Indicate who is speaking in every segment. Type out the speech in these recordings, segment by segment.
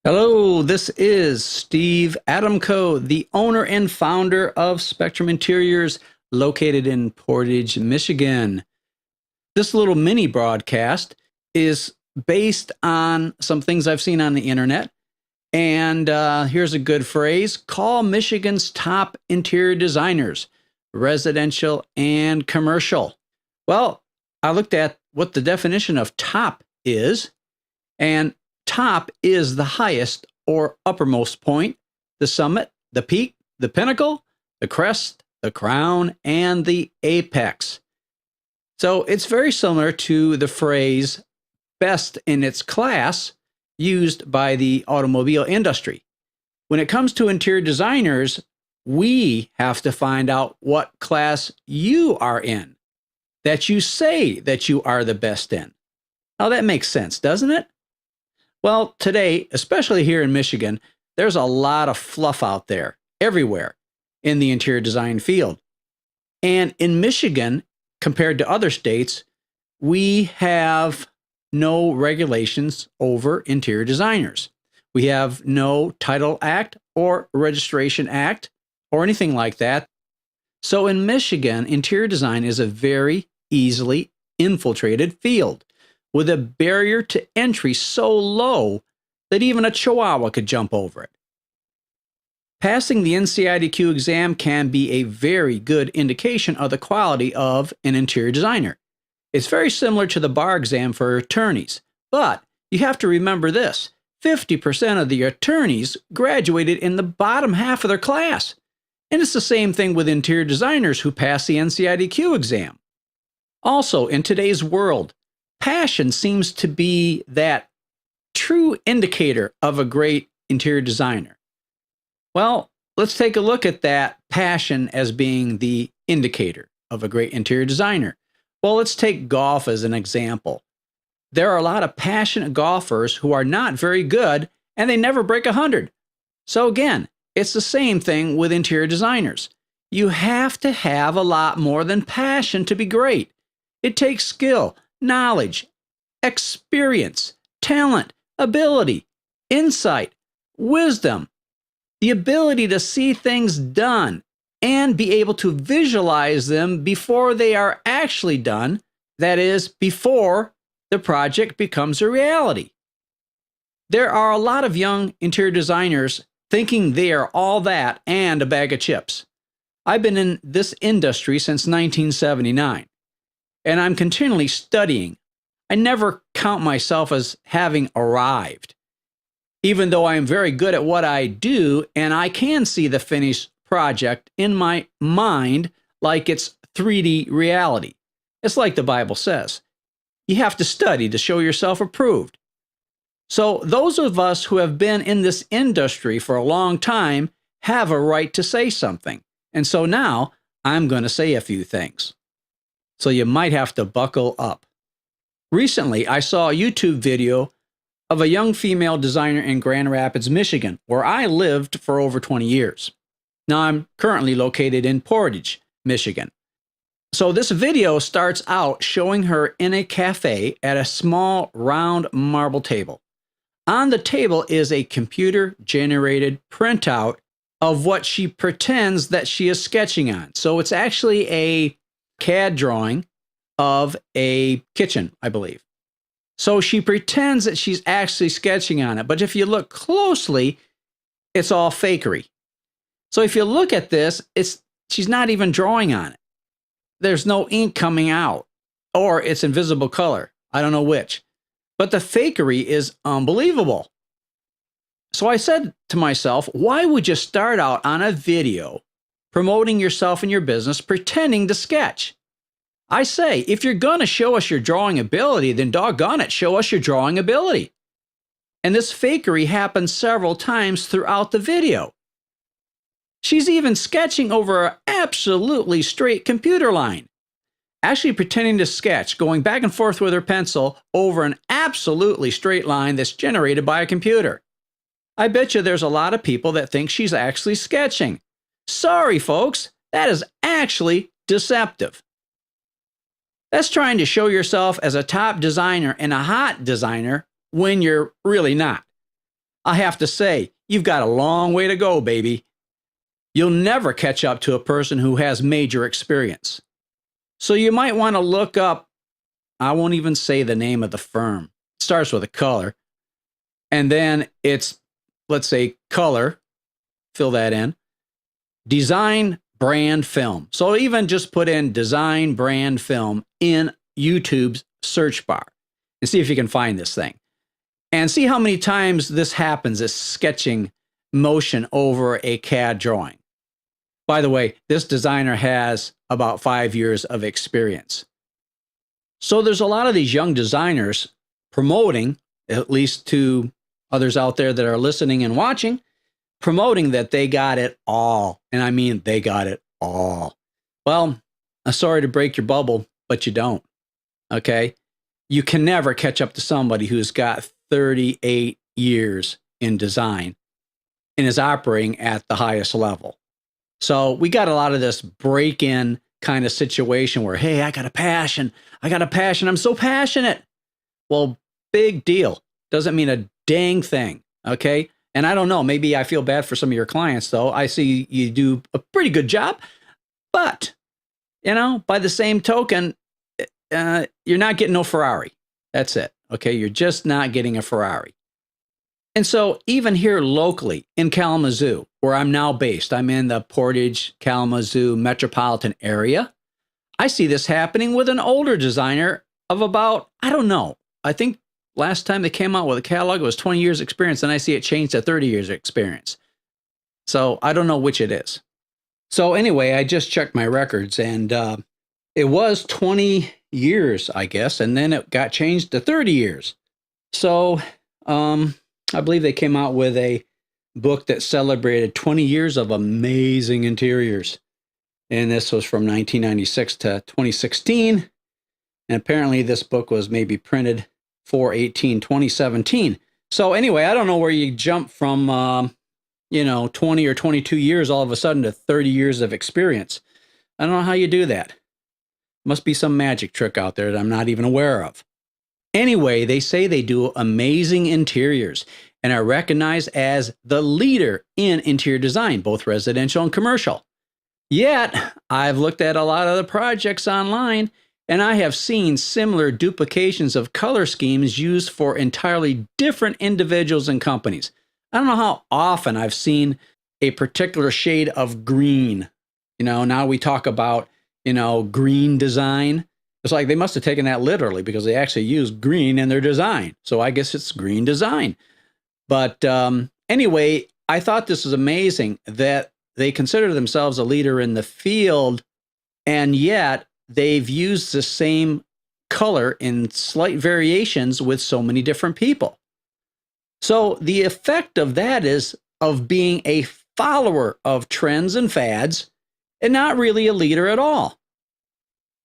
Speaker 1: Hello, this is Steve Adamko, the owner and founder of Spectrum Interiors, located in Portage, Michigan. This little mini broadcast is based on some things I've seen on the internet. And here's a good phrase: call Michigan's top interior designers, residential and commercial. Well, I looked at what the definition of top is, and top is the highest or uppermost point, the summit, the peak, the pinnacle, the crest, the crown, and the apex. So it's very similar to the phrase best in its class used by the automobile industry. When it comes to interior designers, we have to find out what class you are in, that you say that you are the best in. Now that makes sense, doesn't it? Well, today, especially here in Michigan, there's a lot of fluff out there, everywhere, in the interior design field. And in Michigan, compared to other states, we have no regulations over interior designers. We have no Title Act or Registration Act or anything like that. So in Michigan, interior design is a very easily infiltrated field, with a barrier to entry so low that even a chihuahua could jump over it. Passing the NCIDQ exam can be a very good indication of the quality of an interior designer. It's very similar to the bar exam for attorneys, but you have to remember this: 50% of the attorneys graduated in the bottom half of their class. And it's the same thing with interior designers who pass the NCIDQ exam. Also, in today's world, passion seems to be that true indicator of a great interior designer. Well, let's take a look at that passion as being the indicator of a great interior designer. Well, let's take golf as an example. There are a lot of passionate golfers who are not very good and they never break 100. So again, it's the same thing with interior designers. You have to have a lot more than passion to be great. It takes skill, knowledge, experience, talent, ability, insight, wisdom, the ability to see things done and be able to visualize them before they are actually done, that is, before the project becomes a reality. There are a lot of young interior designers thinking they are all that and a bag of chips. I've been in this industry since 1979. And I'm continually studying. I never count myself as having arrived, even though I am very good at what I do and I can see the finished project in my mind like it's 3D reality. It's like the Bible says. You have to study to show yourself approved. So those of us who have been in this industry for a long time have a right to say something. And so now I'm going to say a few things. So you might have to buckle up. Recently, I saw a YouTube video of a young female designer in Grand Rapids, Michigan, where I lived for over 20 years. Now I'm currently located in Portage, Michigan. So this video starts out showing her in a cafe at a small round marble table. On the table is a computer-generated printout of what she pretends that she is sketching on. So it's actually a CAD drawing of a kitchen, I believe. So she pretends that she's actually sketching on it, but if you look closely, it's all fakery. So if you look at this, she's not even drawing on it. There's no ink coming out, or it's invisible color. I don't know which. But the fakery is unbelievable. So I said to myself, why would you start out on a video promoting yourself and your business, pretending to sketch? I say, if you're going to show us your drawing ability, then doggone it, show us your drawing ability. And this fakery happens several times throughout the video. She's even sketching over an absolutely straight computer line, actually pretending to sketch, going back and forth with her pencil over an absolutely straight line that's generated by a computer. I bet you there's a lot of people that think she's actually sketching. Sorry, folks, that is actually deceptive. That's trying to show yourself as a top designer and a hot designer when you're really not. I have to say, you've got a long way to go, baby. You'll never catch up to a person who has major experience. So you might want to look up, I won't even say the name of the firm. It starts with a color. And then it's, let's say, color, fill that in, design brand film. So even just put in design brand film in YouTube's search bar and see if you can find this thing. And see how many times this happens, this sketching motion over a CAD drawing. By the way, this designer has about 5 years of experience. So there's a lot of these young designers promoting, at least to others out there that are listening and watching, promoting that they got it all. And I mean, they got it all. Well, I'm sorry to break your bubble, but you don't. Okay? You can never catch up to somebody who's got 38 years in design and is operating at the highest level. So we got a lot of this break-in kind of situation where, hey, I got a passion. I'm so passionate. Well, big deal. Doesn't mean a dang thing. Okay. And I don't know, maybe I feel bad for some of your clients though. I see you do a pretty good job, but by the same token, you're not getting no Ferrari. That's it. Okay. You're just not getting a Ferrari. And so even here locally in Kalamazoo, where I'm now based, I'm in the Portage, Kalamazoo metropolitan area. I see this happening with an older designer of about, I don't know, I think last time they came out with a catalog, it was 20 years experience, and I see it changed to 30 years experience. So I don't know which it is. So anyway, I just checked my records, and it was 20 years, I guess, and then it got changed to 30 years. So I believe they came out with a book that celebrated 20 years of amazing interiors. And this was from 1996 to 2016. And apparently this book was maybe printed 4/18/2017. So anyway, I don't know where you jump from, 20 or 22 years all of a sudden to 30 years of experience. I don't know how you do that. Must be some magic trick out there that I'm not even aware of. Anyway, they say they do amazing interiors and are recognized as the leader in interior design, both residential and commercial. Yet, I've looked at a lot of the projects online, and I have seen similar duplications of color schemes used for entirely different individuals and companies. I don't know how often I've seen a particular shade of green. Now we talk about, green design. It's like they must have taken that literally because they actually use green in their design. So I guess it's green design. But anyway, I thought this was amazing that they consider themselves a leader in the field, and yet they've used the same color in slight variations with so many different people. So the effect of that is of being a follower of trends and fads and not really a leader at all.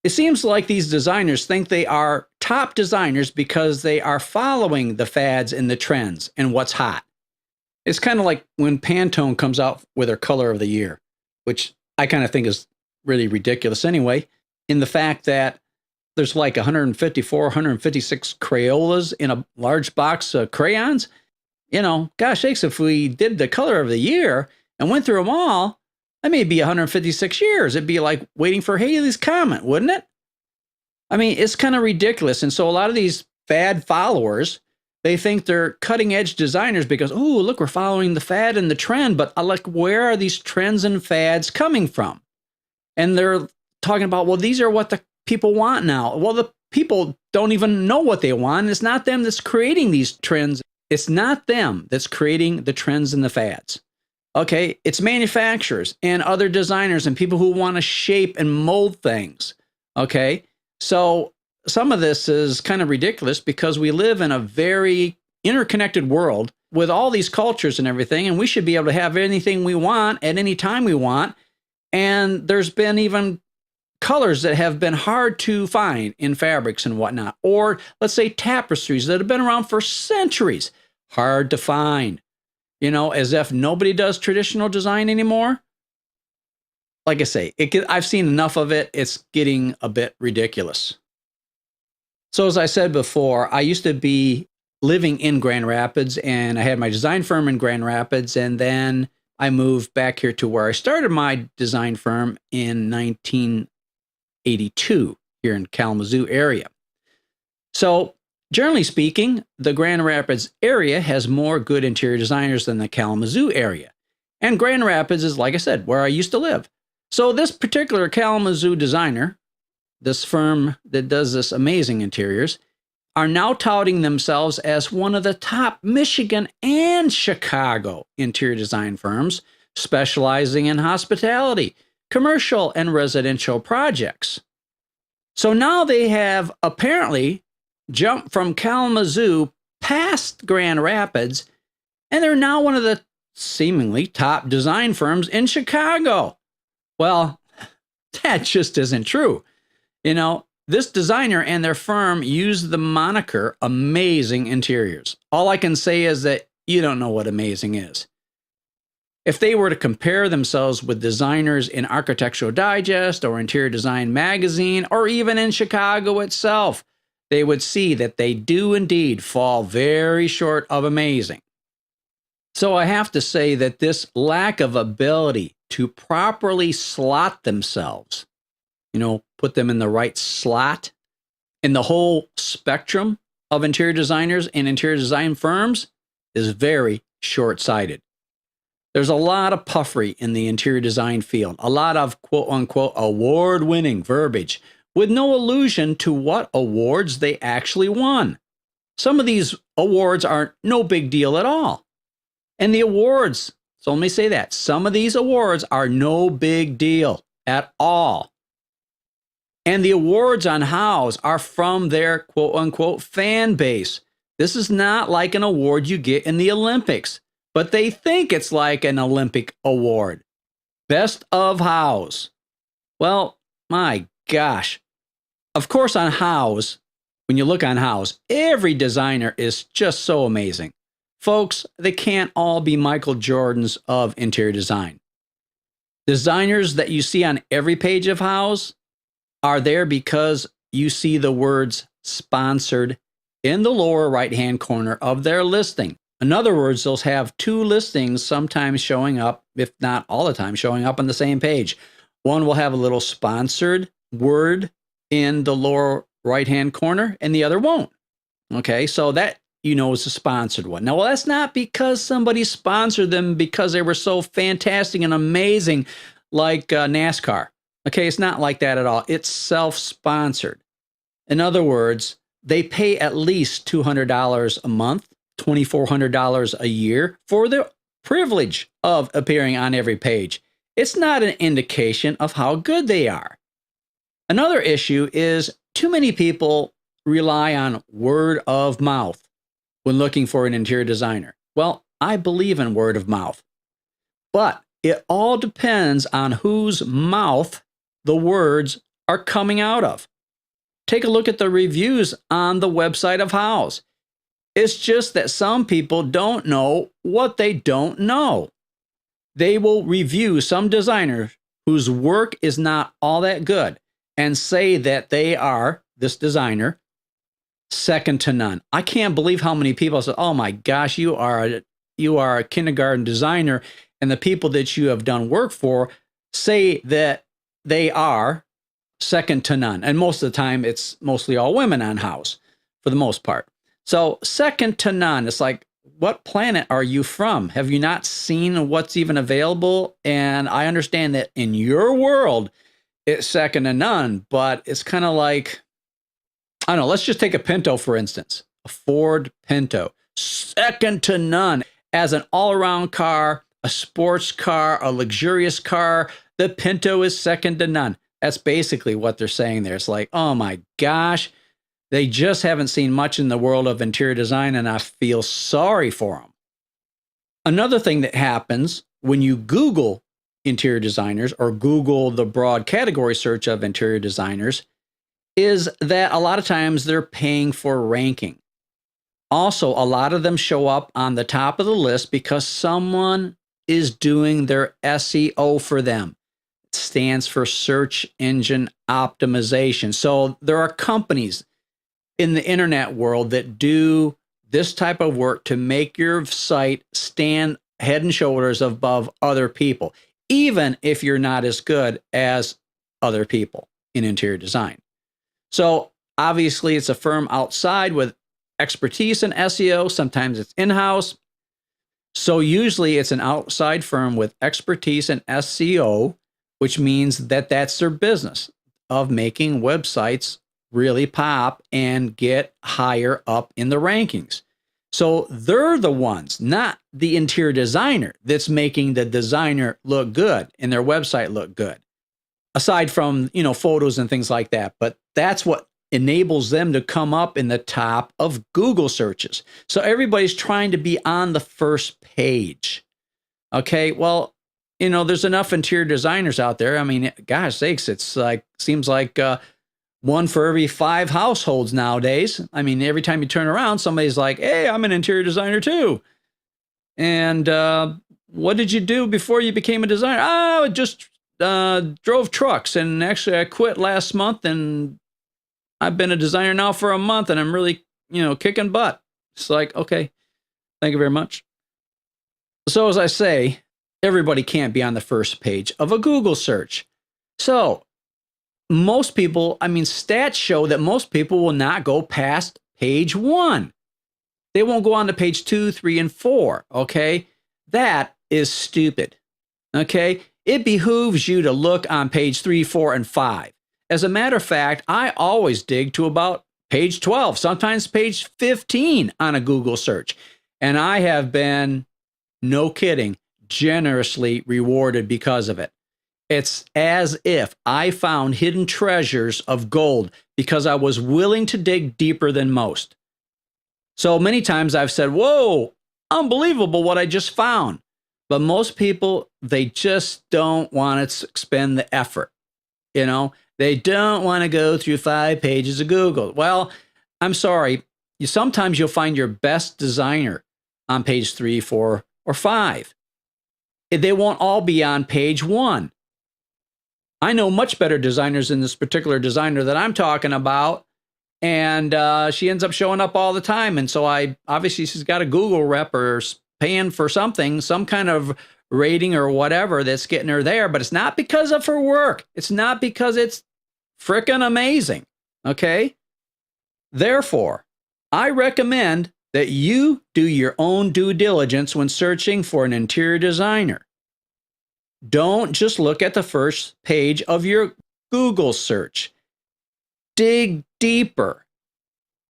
Speaker 1: It seems like these designers think they are top designers because they are following the fads and the trends and what's hot. It's kind of like when Pantone comes out with their color of the year, which I kind of think is really ridiculous anyway, in the fact that there's like 154, 156 Crayolas in a large box of crayons. Gosh sakes, if we did the color of the year and went through them all, that may be 156 years. It'd be like waiting for Halley's Comet, wouldn't it? I mean, it's kind of ridiculous. And so a lot of these fad followers, they think they're cutting edge designers because, oh, look, we're following the fad and the trend. But where are these trends and fads coming from? And they're talking about, well, these are what the people want now. Well, the people don't even know what they want. It's not them that's creating these trends. It's not them that's creating the trends and the fads. Okay, it's manufacturers and other designers and people who want to shape and mold things. Okay, so some of this is kind of ridiculous because we live in a very interconnected world with all these cultures and everything, and we should be able to have anything we want at any time we want. And there's been even colors that have been hard to find in fabrics and whatnot, or let's say tapestries that have been around for centuries, hard to find. As if nobody does traditional design anymore. Like I say, I've seen enough of it. It's getting a bit ridiculous. So as I said before, I used to be living in Grand Rapids, and I had my design firm in Grand Rapids, and then I moved back here to where I started my design firm in 1982 here in Kalamazoo area. So generally speaking, the Grand Rapids area has more good interior designers than the Kalamazoo area. And Grand Rapids is, like I said, where I used to live. So this particular Kalamazoo designer, this firm that does this amazing interiors, are now touting themselves as one of the top Michigan and Chicago interior design firms, specializing in hospitality, commercial, and residential projects. So now they have apparently jumped from Kalamazoo past Grand Rapids, and they're now one of the seemingly top design firms in Chicago. Well, that just isn't true. You know, this designer and their firm use the moniker Amazing Interiors. All I can say is that you don't know what amazing is. If they were to compare themselves with designers in Architectural Digest or Interior Design Magazine, or even in Chicago itself, they would see that they do indeed fall very short of amazing. So I have to say that this lack of ability to properly slot themselves, put them in the right slot in the whole spectrum of interior designers and interior design firms is very short-sighted. There's a lot of puffery in the interior design field, a lot of quote-unquote award-winning verbiage with no allusion to what awards they actually won. Some of these awards are no big deal at all. And the awards, so let me say that, some of these awards are no big deal at all. And the awards on Houzz are from their quote-unquote fan base. This is not like an award you get in the Olympics, but they think it's like an Olympic award. Best of Houzz. Well, my gosh. Of course, on Houzz, when you look on Houzz, every designer is just so amazing. Folks, they can't all be Michael Jordans of interior design. Designers that you see on every page of Houzz are there because you see the words sponsored in the lower right-hand corner of their listing. In other words, they'll have two listings sometimes showing up, if not all the time, showing up on the same page. One will have a little sponsored word in the lower right-hand corner, and the other won't. Okay, so that, is a sponsored one. Now, well, that's not because somebody sponsored them because they were so fantastic and amazing like NASCAR. Okay, it's not like that at all. It's self-sponsored. In other words, they pay at least $200 a month, $2,400 a year for the privilege of appearing on every page. It's not an indication of how good they are. Another issue is too many people rely on word of mouth when looking for an interior designer. Well, I believe in word of mouth, but it all depends on whose mouth the words are coming out of. Take a look at the reviews on the website of Houzz. It's just that some people don't know what they don't know. They will review some designer whose work is not all that good and say that they are, this designer, second to none. I can't believe how many people say, oh my gosh, you are a kindergarten designer, and the people that you have done work for say that they are second to none. And most of the time, it's mostly all women on Houzz, for the most part. So second to none, it's like, what planet are you from? Have you not seen what's even available? And I understand that in your world, it's second to none, but it's kind of like, I don't know, let's just take a Pinto, for instance, a Ford Pinto, second to none as an all-around car, a sports car, a luxurious car. The Pinto is second to none. That's basically what they're saying there. It's like, oh my gosh, they just haven't seen much in the world of interior design, and I feel sorry for them. Another thing that happens when you Google interior designers or Google the broad category search of interior designers is that a lot of times they're paying for ranking. Also, a lot of them show up on the top of the list because someone is doing their SEO for them. It stands for search engine optimization. So there are companies in the internet world that do this type of work to make your site stand head and shoulders above other people, even if you're not as good as other people in interior design. So obviously it's a firm outside with expertise in SEO. Sometimes it's in-house. So usually it's an outside firm with expertise in SEO, which means that that's their business of making websites really pop and get higher up in the rankings. So they're the ones, not the interior designer, that's making the designer look good and their website look good. Aside from, photos and things like that. But that's what enables them to come up in the top of Google searches. So everybody's trying to be on the first page. Okay, well, there's enough interior designers out there. I mean, gosh sakes, it's like, seems like one for every 5 households nowadays. I mean, every time you turn around, somebody's like, hey, I'm an interior designer too. And what did you do before you became a designer? Oh, just drove trucks, and actually I quit last month, and I've been a designer now for a month, and I'm really, kicking butt. It's like, okay, thank you very much. So as I say, everybody can't be on the first page of a Google search. So most people, stats show that most people will not go past page 1. They won't go on to page 2, 3, and 4. Okay, that is stupid. Okay. It behooves you to look on page 3, 4, and 5. As a matter of fact, I always dig to about page 12, sometimes page 15 on a Google search. And I have been, no kidding, generously rewarded because of it. It's as if I found hidden treasures of gold because I was willing to dig deeper than most. So many times I've said, whoa, unbelievable what I just found. But most people, they just don't want to expend the effort. They don't want to go through 5 pages of Google. Well, I'm sorry. Sometimes you'll find your best designer on page 3, 4, or 5. They won't all be on page 1. I know much better designers than this particular designer that I'm talking about. And she ends up showing up all the time. And so obviously she's got a Google rep or paying for something, some kind of rating or whatever that's getting her there, but it's not because of her work. It's not because it's frickin' amazing. Okay. Therefore, I recommend that you do your own due diligence when searching for an interior designer. Don't just look at the first page of your Google search. Dig deeper.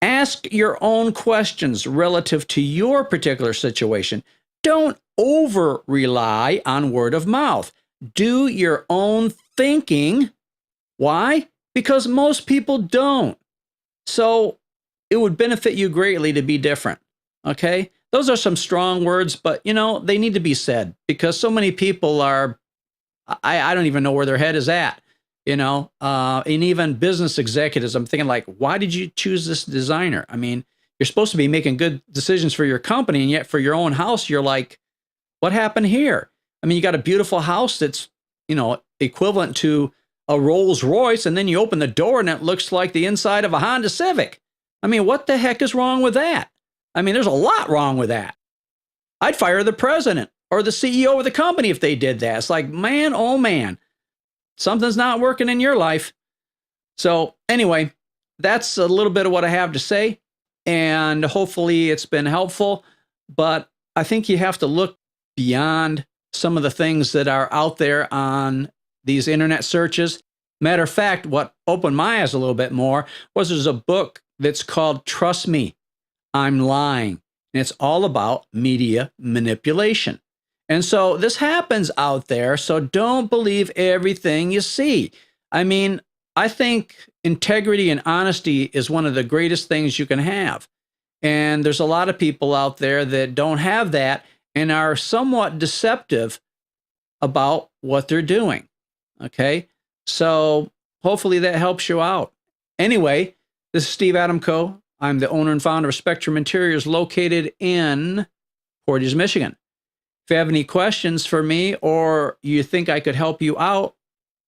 Speaker 1: Ask your own questions relative to your particular situation. Don't over-rely on word of mouth. Do your own thinking. Why? Because most people don't. So it would benefit you greatly to be different. Okay? Those are some strong words, but they need to be said because so many people are, I don't even know where their head is at. And even business executives, I'm thinking like, why did you choose this designer? I mean, you're supposed to be making good decisions for your company, and yet for your own house, you're like, what happened here? I mean, you got a beautiful house that's, equivalent to a Rolls Royce, and then you open the door and it looks like the inside of a Honda Civic. I mean, what the heck is wrong with that? I mean, there's a lot wrong with that. I'd fire the president or the CEO of the company if they did that. It's like, man, oh man. Something's not working in your life. So anyway, that's a little bit of what I have to say. And hopefully it's been helpful. But I think you have to look beyond some of the things that are out there on these internet searches. Matter of fact, what opened my eyes a little bit more was there's a book that's called Trust Me, I'm Lying. And it's all about media manipulation. And so this happens out there, so don't believe everything you see. I mean, I think integrity and honesty is one of the greatest things you can have. And there's a lot of people out there that don't have that and are somewhat deceptive about what they're doing. Okay? So hopefully that helps you out. Anyway, this is Steve Adamko. I'm the owner and founder of Spectrum Interiors located in Portage, Michigan. If you have any questions for me or you think I could help you out,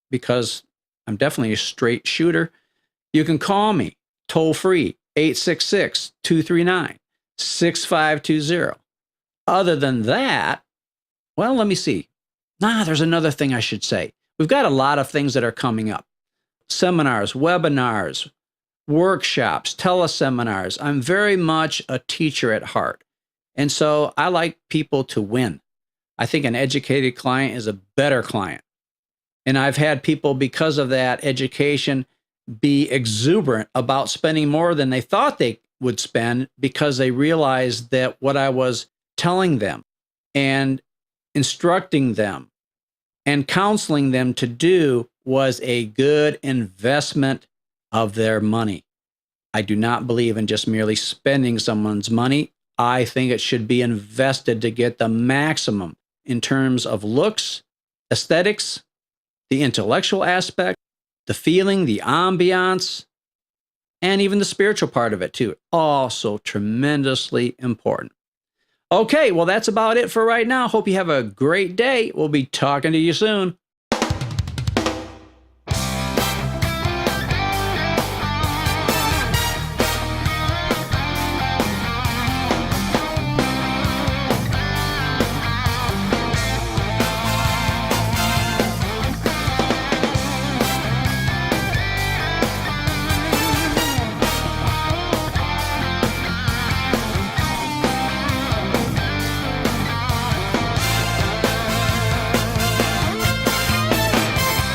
Speaker 1: because I'm definitely a straight shooter, you can call me toll free 866-239-0000. 6520. Other than that, well, let me see. There's another thing I should say. We've got a lot of things that are coming up. Seminars, webinars, workshops, teleseminars. I'm very much a teacher at heart. And so I like people to win. I think an educated client is a better client. And I've had people, because of that education, be exuberant about spending more than they thought they would spend because they realized that what I was telling them and instructing them and counseling them to do was a good investment of their money. I do not believe in just merely spending someone's money. I think it should be invested to get the maximum in terms of looks, aesthetics, the intellectual aspect, the feeling, the ambiance, and even the spiritual part of it too. Also tremendously important. Okay, well, that's about it for right now. Hope you have a great day. We'll be talking to you soon.